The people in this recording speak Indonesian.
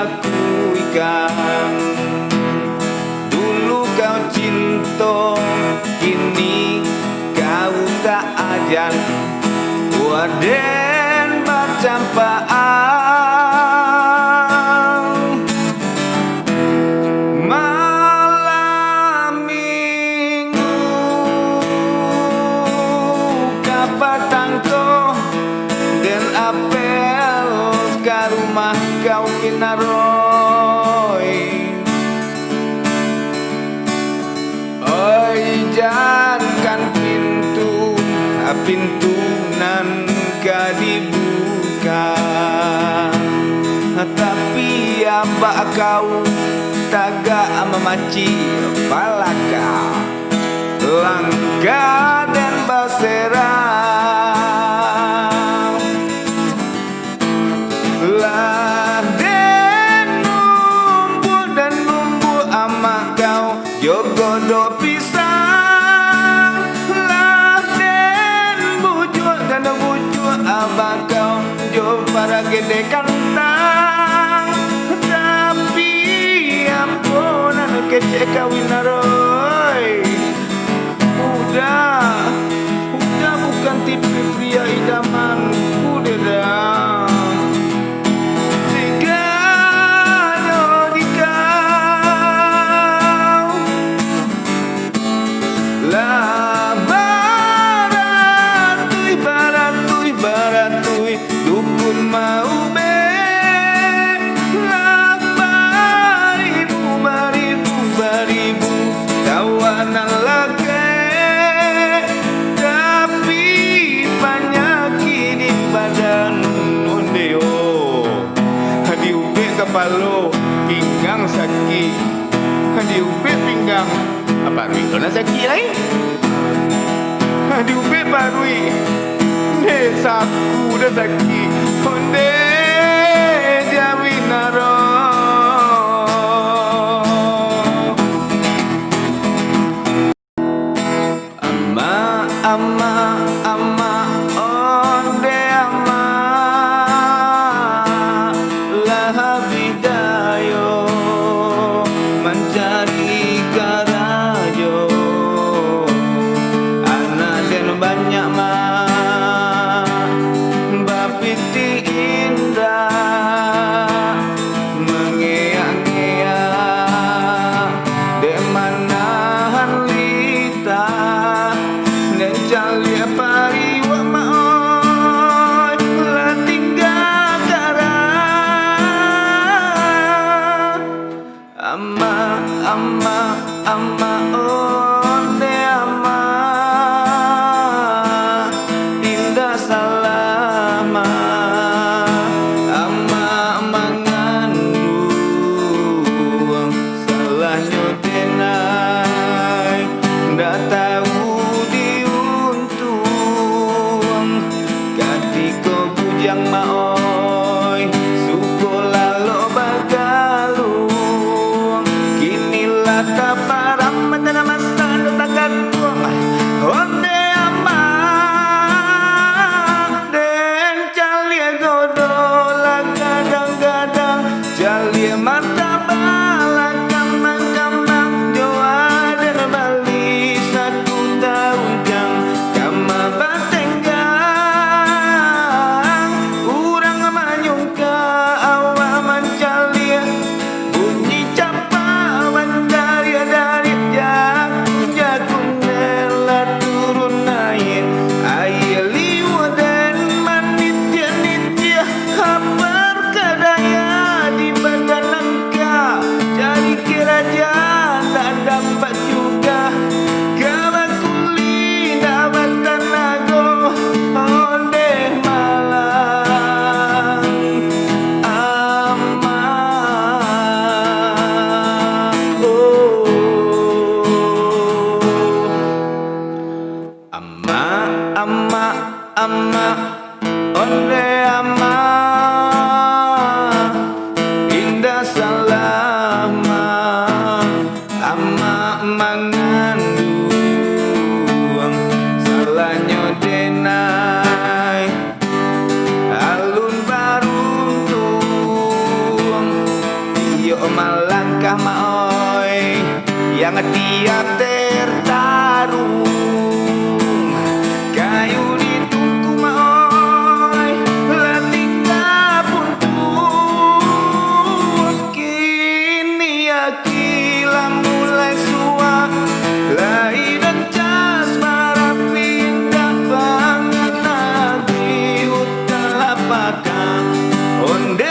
lakukan. Dulu kau cinta, kini kau tak ajan. Waden bercampaan. Malam minggu kapatangko dan apel ke rumah kau pinaroy. Oi jangan pintu nan ka dibuka, tapi abah kau tagak memaci palaka langka dan baserang. Laden numbu ama kau jogodo pisang. Laden bujur dan bujur abah kau jo para gede kantang. Tapi ampunan kece kawin naroy. Udah bukan tipe pria idamanku dedang. Dukun mau be baribu kawanan lagi, tapi penyakit di badan ondeo. Hadi ube kepalo pinggang sakit, hadi ube pinggang apa itu na sakit lain. Hadi ube barui desaku udah sakit onde jawinaro. Ama onde ama lah bidayo mencari karayo. Anak dan banyak mah bapiti langkah maoi yang tiap tertarung kayu dituku maoi letika puntus kini akila mulai suak lai dan cas para pindah banget lagi hutan lapakang onde